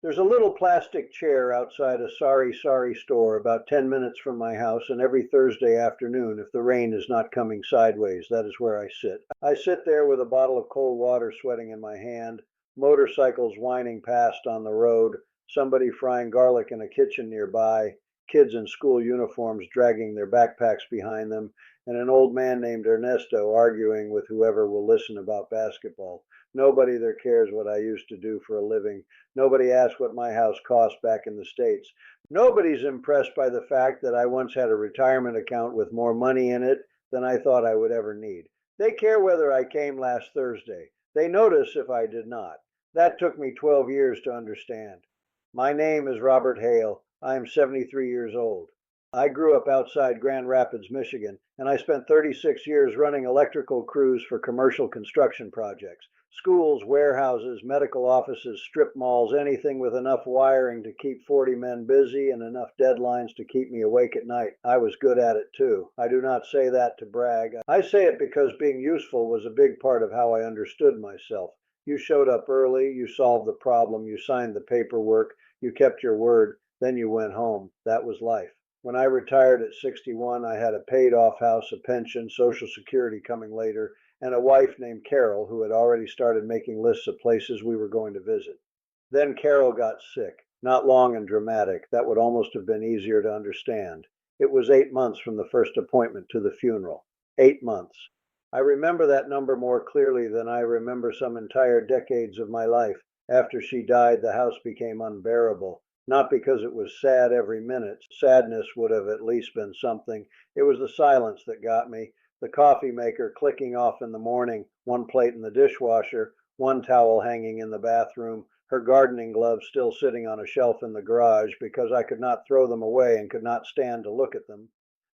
There's a little plastic chair outside a Sari Sari store about 10 minutes from my house, and every Thursday afternoon, if the rain is not coming sideways, that is where I sit. I sit there with a bottle of cold water sweating in my hand, motorcycles whining past on the road, somebody frying garlic in a kitchen nearby, kids in school uniforms dragging their backpacks behind them, and an old man named Ernesto arguing with whoever will listen about basketball. Nobody there cares what I used to do for a living. Nobody asks what my house cost back in the States. Nobody's impressed by the fact that I once had a retirement account with more money in it than I thought I would ever need. They care whether I came last Thursday. They notice if I did not. That took me 12 years to understand. My name is Robert Hale. I am 73 years old. I grew up outside Grand Rapids, Michigan, and I spent 36 years running electrical crews for commercial construction projects. Schools, warehouses, medical offices, strip malls, anything with enough wiring to keep 40 men busy and enough deadlines to keep me awake at night. I was good at it too. I do not say that to brag. I say it because being useful was a big part of how I understood myself. You showed up early, you solved the problem, you signed the paperwork, you kept your word, then you went home. That was life. When I retired at 61, I had a paid off house, a pension, Social Security coming later, and a wife named Carol who had already started making lists of places we were going to visit. Then Carol got sick. Not long and dramatic. That would almost have been easier to understand. It was 8 months from the first appointment to the funeral. 8 months. I remember that number more clearly than I remember some entire decades of my life. After she died, the house became unbearable. Not because it was sad every minute. Sadness would have at least been something. It was the silence that got me. The coffee maker clicking off in the morning, one plate in the dishwasher, one towel hanging in the bathroom, her gardening gloves still sitting on a shelf in the garage because I could not throw them away and could not stand to look at them.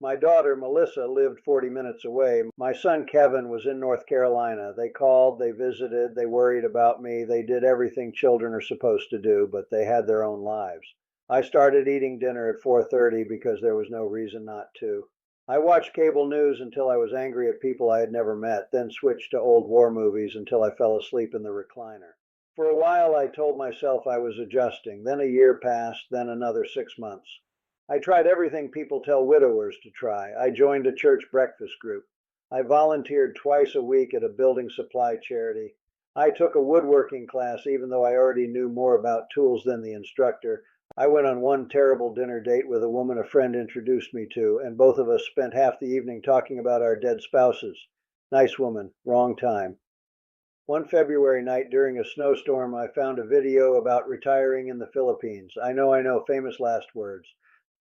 My daughter, Melissa, lived 40 minutes away. My son, Kevin, was in North Carolina. They called, they visited, they worried about me. They did everything children are supposed to do, but they had their own lives. I started eating dinner at 4:30 because there was no reason not to. I watched cable news until I was angry at people I had never met, then switched to old war movies until I fell asleep in the recliner. For a while I told myself I was adjusting. Then a year passed, then another 6 months. I tried everything people tell widowers to try. I joined a church breakfast group. I volunteered twice a week at a building supply charity. I took a woodworking class even though I already knew more about tools than the instructor. I went on one terrible dinner date with a woman a friend introduced me to, and both of us spent half the evening talking about our dead spouses. Nice woman, wrong time. One February night during a snowstorm, I found a video about retiring in the Philippines. I know, famous last words.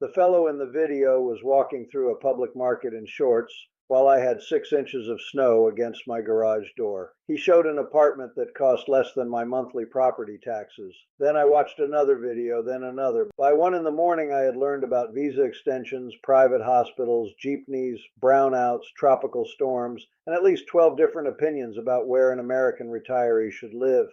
The fellow in the video was walking through a public market in shorts while I had 6 inches of snow against my garage door. He showed an apartment that cost less than my monthly property taxes. Then I watched another video, then another. By 1 in the morning, I had learned about visa extensions, private hospitals, jeepneys, brownouts, tropical storms, and at least 12 different opinions about where an American retiree should live.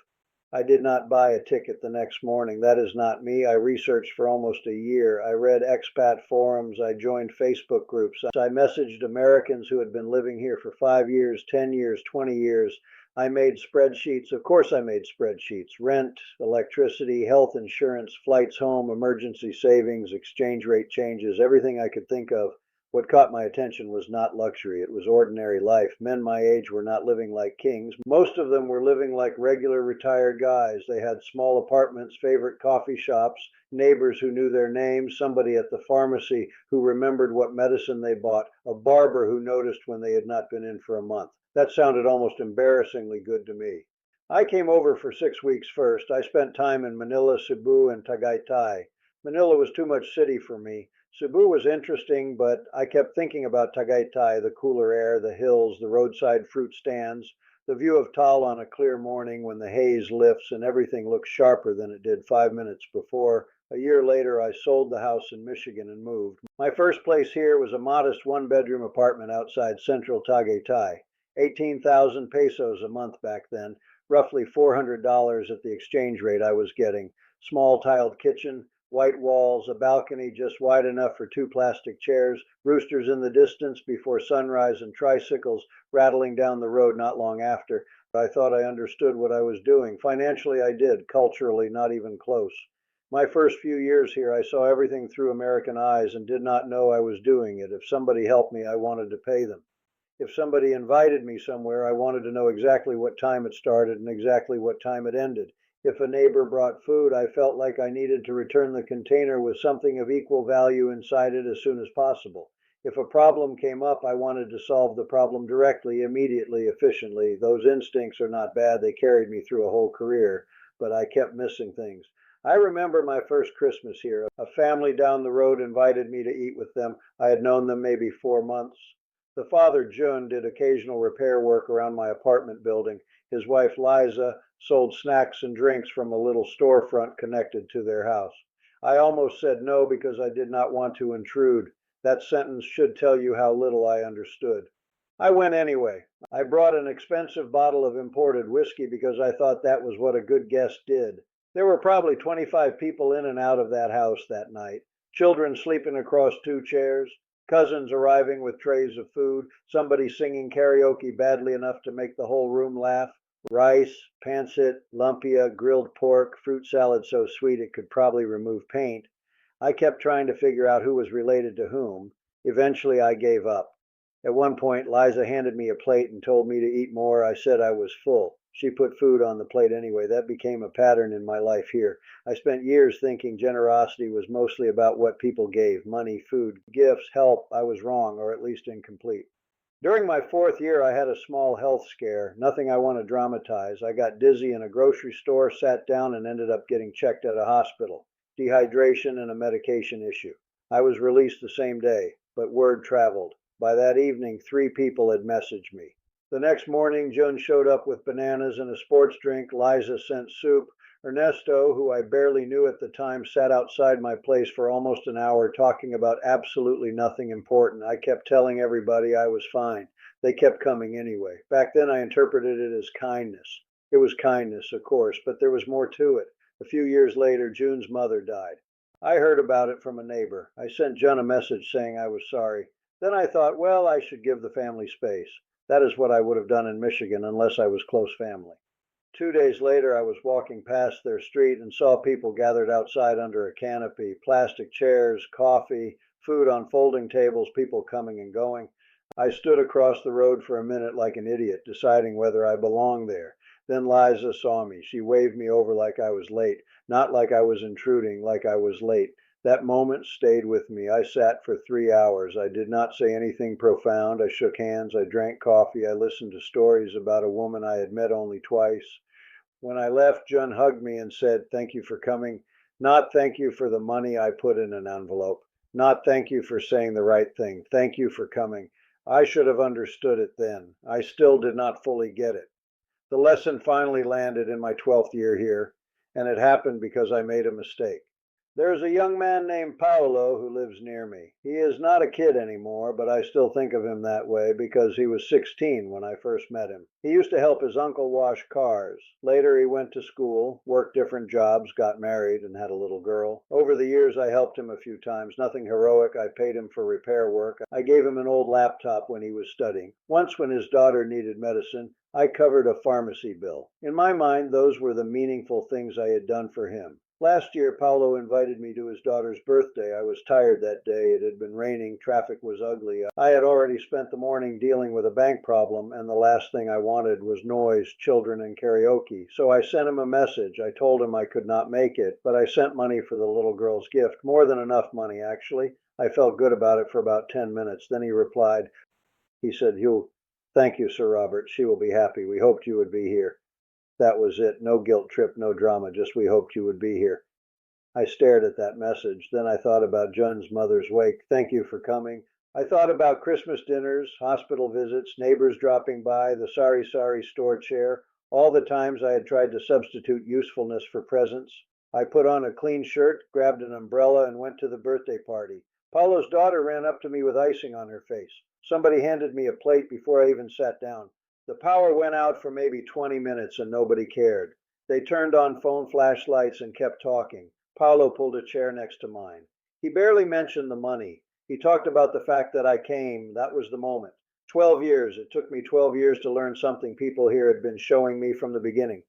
I did not buy a ticket the next morning. That is not me. I researched for almost a year. I read expat forums. I joined Facebook groups. I messaged Americans who had been living here for 5 years, 10 years, 20 years. I made spreadsheets. Of course, I made spreadsheets. Rent, electricity, health insurance, flights home, emergency savings, exchange rate changes, everything I could think of. What caught my attention was not luxury, it was ordinary life. Men my age were not living like kings. Most of them were living like regular retired guys. They had small apartments, favorite coffee shops, neighbors who knew their names, somebody at the pharmacy who remembered what medicine they bought, a barber who noticed when they had not been in for a month. That sounded almost embarrassingly good to me. I came over for 6 weeks first. I spent time in Manila, Cebu, and Tagaytay. Manila was too much city for me. Cebu was interesting, but I kept thinking about Tagaytay, the cooler air, the hills, the roadside fruit stands, the view of Tal on a clear morning when the haze lifts and everything looks sharper than it did 5 minutes before. A year later, I sold the house in Michigan and moved. My first place here was a modest one-bedroom apartment outside central Tagaytay. 18,000 pesos a month back then, roughly $400 at the exchange rate I was getting. Small tiled kitchen, white walls, a balcony just wide enough for two plastic chairs, roosters in the distance before sunrise, and tricycles rattling down the road not long after. I thought I understood what I was doing. Financially, I did. Culturally, not even close. My first few years here, I saw everything through American eyes and did not know I was doing it. If somebody helped me, I wanted to pay them. If somebody invited me somewhere, I wanted to know exactly what time it started and exactly what time it ended. If a neighbor brought food, I felt like I needed to return the container with something of equal value inside it as soon as possible. If a problem came up, I wanted to solve the problem directly, immediately, efficiently. Those instincts are not bad. They carried me through a whole career, but I kept missing things. I remember my first Christmas here. A family down the road invited me to eat with them. I had known them maybe 4 months. The father, Jun, did occasional repair work around my apartment building. His wife, Liza, sold snacks and drinks from a little storefront connected to their house. I almost said no because I did not want to intrude. That sentence should tell you how little I understood. I went anyway. I brought an expensive bottle of imported whiskey because I thought that was what a good guest did. There were probably 25 people in and out of that house that night. Children sleeping across two chairs, cousins arriving with trays of food, somebody singing karaoke badly enough to make the whole room laugh, rice, pancit, lumpia, grilled pork, fruit salad so sweet it could probably remove paint. I kept trying to figure out who was related to whom. Eventually, I gave up. At one point, Liza handed me a plate and told me to eat more. I said I was full. She put food on the plate anyway. That became a pattern in my life here. I spent years thinking generosity was mostly about what people gave: money, food, gifts, help. I was wrong, or at least incomplete. During my fourth year, I had a small health scare. Nothing I want to dramatize. I got dizzy in a grocery store, sat down, and ended up getting checked at a hospital. Dehydration and a medication issue. I was released the same day, but word traveled. By that evening, 3 people had messaged me. The next morning, Jun showed up with bananas and a sports drink. Liza sent soup. Ernesto, who I barely knew at the time, sat outside my place for almost an hour talking about absolutely nothing important. I kept telling everybody I was fine. They kept coming anyway. Back then, I interpreted it as kindness. It was kindness, of course, but there was more to it. A few years later, Jun's mother died. I heard about it from a neighbor. I sent Jun a message saying I was sorry. Then I thought, well, I should give the family space. That is what I would have done in Michigan unless I was close family. 2 days later, I was walking past their street and saw people gathered outside under a canopy, plastic chairs, coffee, food on folding tables, people coming and going. I stood across the road for a minute like an idiot, deciding whether I belonged there. Then Liza saw me. She waved me over like I was late, not like I was intruding, like I was late. That moment stayed with me. I sat for 3 hours. I did not say anything profound. I shook hands. I drank coffee. I listened to stories about a woman I had met only twice. When I left, Jun hugged me and said, "Thank you for coming. Not thank you for the money I put in an envelope. Not thank you for saying the right thing. Thank you for coming." I should have understood it then. I still did not fully get it. The lesson finally landed in my 12th year here, and it happened because I made a mistake. There is a young man named Paolo who lives near me. He is not a kid anymore, but I still think of him that way because he was 16 when I first met him. He used to help his uncle wash cars. Later he went to school, worked different jobs, got married, and had a little girl. Over the years I helped him a few times. Nothing heroic. I paid him for repair work. I gave him an old laptop when he was studying. Once when his daughter needed medicine, I covered a pharmacy bill. In my mind, those were the meaningful things I had done for him. Last year, Paolo invited me to his daughter's birthday. I was tired that day. It had been raining. Traffic was ugly. I had already spent the morning dealing with a bank problem, and the last thing I wanted was noise, children, and karaoke. So I sent him a message. I told him I could not make it, but I sent money for the little girl's gift. More than enough money, actually. I felt good about it for about 10 minutes. Then he replied. He said, "Thank you, Sir Robert. She will be happy. We hoped you would be here." That was it. No guilt trip, no drama, just "we hoped you would be here." I stared at that message. Then I thought about Jun's mother's wake. Thank you for coming. I thought about Christmas dinners, hospital visits, neighbors dropping by, the sorry, sorry store chair, all the times I had tried to substitute usefulness for presents. I put on a clean shirt, grabbed an umbrella, and went to the birthday party. Paulo's daughter ran up to me with icing on her face. Somebody handed me a plate before I even sat down. The power went out for maybe 20 minutes and nobody cared. They turned on phone flashlights and kept talking. Paulo pulled a chair next to mine. He barely mentioned the money. He talked about the fact that I came. That was the moment. 12 years. It took me 12 years to learn something people here had been showing me from the beginning.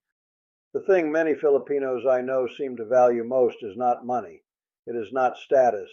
The thing many Filipinos I know seem to value most is not money. It is not status.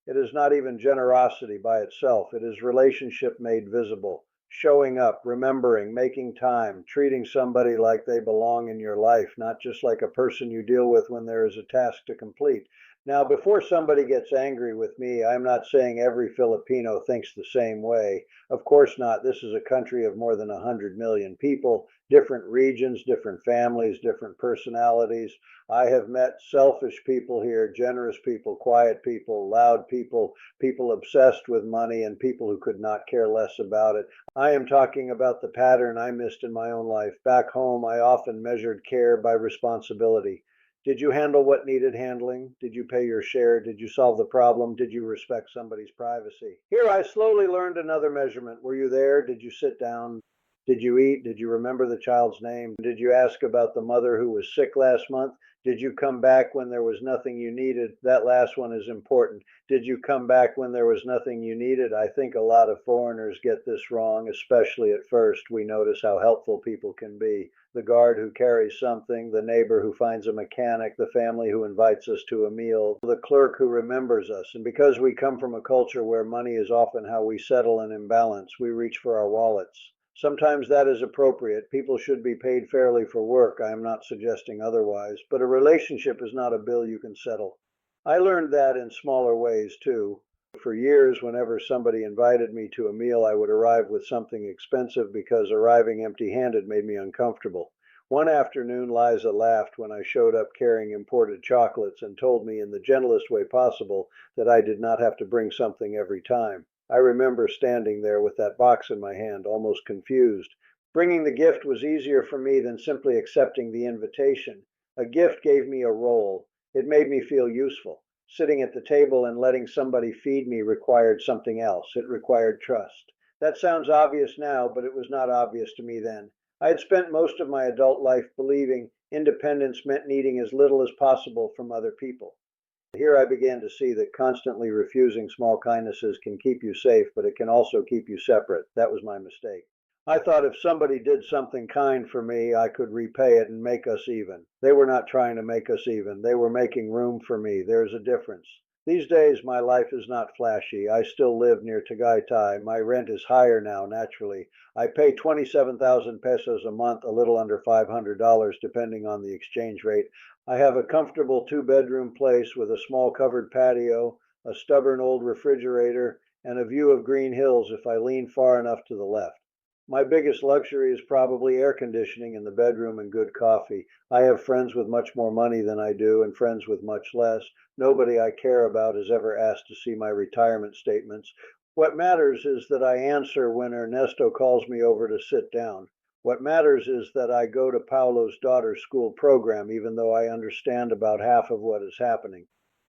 It is not even generosity by itself. It is relationship made visible, showing up, remembering, making time, treating somebody like they belong in your life, not just like a person you deal with when there is a task to complete. Now, before somebody gets angry with me, I'm not saying every Filipino thinks the same way. Of course not. This is a country of more than 100 million people, different regions, different families, different personalities. I have met selfish people here, generous people, quiet people, loud people, people obsessed with money, and people who could not care less about it. I am talking about the pattern I missed in my own life. Back home, I often measured care by responsibility. Did you handle what needed handling? Did you pay your share? Did you solve the problem? Did you respect somebody's privacy? Here I slowly learned another measurement. Were you there? Did you sit down? Did you eat? Did you remember the child's name? Did you ask about the mother who was sick last month? Did you come back when there was nothing you needed? That last one is important. Did you come back when there was nothing you needed? I think a lot of foreigners get this wrong, especially at first. We notice how helpful people can be. The guard who carries something, the neighbor who finds a mechanic, the family who invites us to a meal, the clerk who remembers us. And because we come from a culture where money is often how we settle an imbalance, we reach for our wallets. Sometimes that is appropriate. People should be paid fairly for work. I am not suggesting otherwise. But a relationship is not a bill you can settle. I learned that in smaller ways, too. For years, whenever somebody invited me to a meal, I would arrive with something expensive because arriving empty-handed made me uncomfortable. One afternoon, Liza laughed when I showed up carrying imported chocolates and told me in the gentlest way possible that I did not have to bring something every time. I remember standing there with that box in my hand, almost confused. Bringing the gift was easier for me than simply accepting the invitation. A gift gave me a role. It made me feel useful. Sitting at the table and letting somebody feed me required something else. It required trust. That sounds obvious now, but it was not obvious to me then. I had spent most of my adult life believing independence meant needing as little as possible from other people. Here I began to see that constantly refusing small kindnesses can keep you safe, but it can also keep you separate. That was my mistake. I thought if somebody did something kind for me, I could repay it and make us even. They were not trying to make us even. They were making room for me. There's a difference. These days, my life is not flashy. I still live near Tagaytay. My rent is higher now, naturally. I pay 27,000 pesos a month, a little under $500, depending on the exchange rate. I have a comfortable two-bedroom place with a small covered patio, a stubborn old refrigerator, and a view of green hills if I lean far enough to the left. My biggest luxury is probably air conditioning in the bedroom and good coffee. I have friends with much more money than I do and friends with much less. Nobody I care about has ever asked to see my retirement statements. What matters is that I answer when Ernesto calls me over to sit down. What matters is that I go to Paulo's daughter's school program, even though I understand about half of what is happening.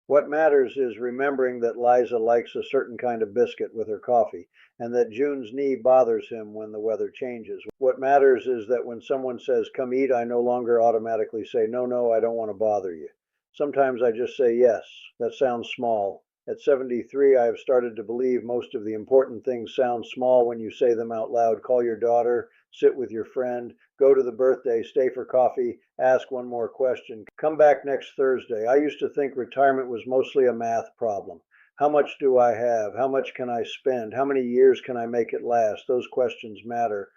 What matters is remembering that Liza likes a certain kind of biscuit with her coffee, and that June's knee bothers him when the weather changes. What matters is that when someone says, "Come eat," I no longer automatically say, "No, no, I don't want to bother you." Sometimes I just say yes. That sounds small. At 73, I have started to believe most of the important things sound small when you say them out loud. Call your daughter, sit with your friend, go to the birthday, stay for coffee, ask one more question, come back next Thursday. I used to think retirement was mostly a math problem. How much do I have? How much can I spend? How many years can I make it last? Those questions matter.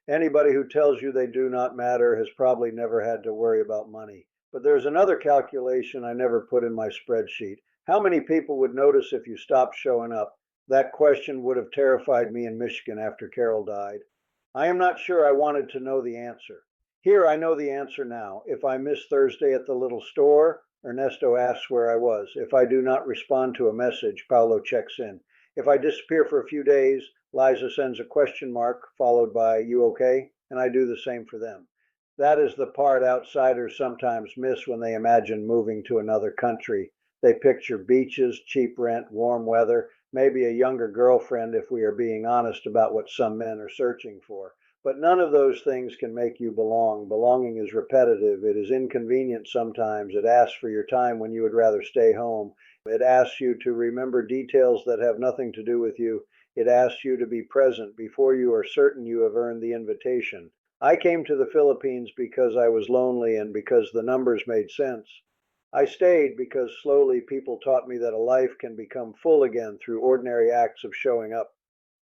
Anybody who tells you they do not matter has probably never had to worry about money. But there's another calculation I never put in my spreadsheet. How many people would notice if you stopped showing up? That question would have terrified me in Michigan after Carol died. I am not sure I wanted to know the answer. Here I know the answer now. If I miss Thursday at the little store, Ernesto asks where I was. If I do not respond to a message, Paulo checks in. If I disappear for a few days, Liza sends a question mark followed by, "You okay?" And I do the same for them. That is the part outsiders sometimes miss when they imagine moving to another country. They picture beaches, cheap rent, warm weather, maybe a younger girlfriend if we are being honest about what some men are searching for. But none of those things can make you belong. Belonging is repetitive. It is inconvenient sometimes. It asks for your time when you would rather stay home. It asks you to remember details that have nothing to do with you. It asks you to be present before you are certain you have earned the invitation. I came to the Philippines because I was lonely and because the numbers made sense. I stayed because slowly people taught me that a life can become full again through ordinary acts of showing up.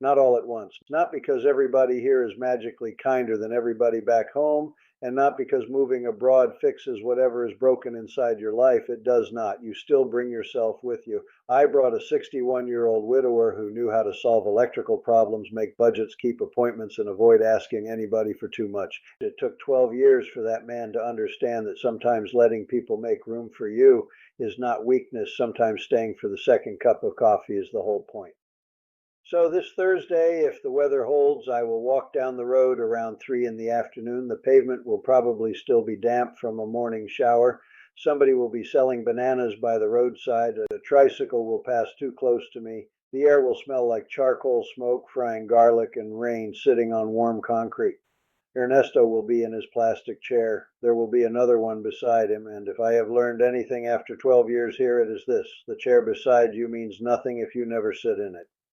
Not all at once. Not because everybody here is magically kinder than everybody back home, and not because moving abroad fixes whatever is broken inside your life. It does not. You still bring yourself with you. I brought a 61-year-old widower who knew how to solve electrical problems, make budgets, keep appointments, and avoid asking anybody for too much. It took 12 years for that man to understand that sometimes letting people make room for you is not weakness. Sometimes staying for the second cup of coffee is the whole point. So this Thursday, if the weather holds, I will walk down the road around 3 in the afternoon. The pavement will probably still be damp from a morning shower. Somebody will be selling bananas by the roadside. A tricycle will pass too close to me. The air will smell like charcoal smoke, frying garlic, and rain sitting on warm concrete. Ernesto will be in his plastic chair. There will be another one beside him, and if I have learned anything after 12 years here, it is this: the chair beside you means nothing if you never sit in it.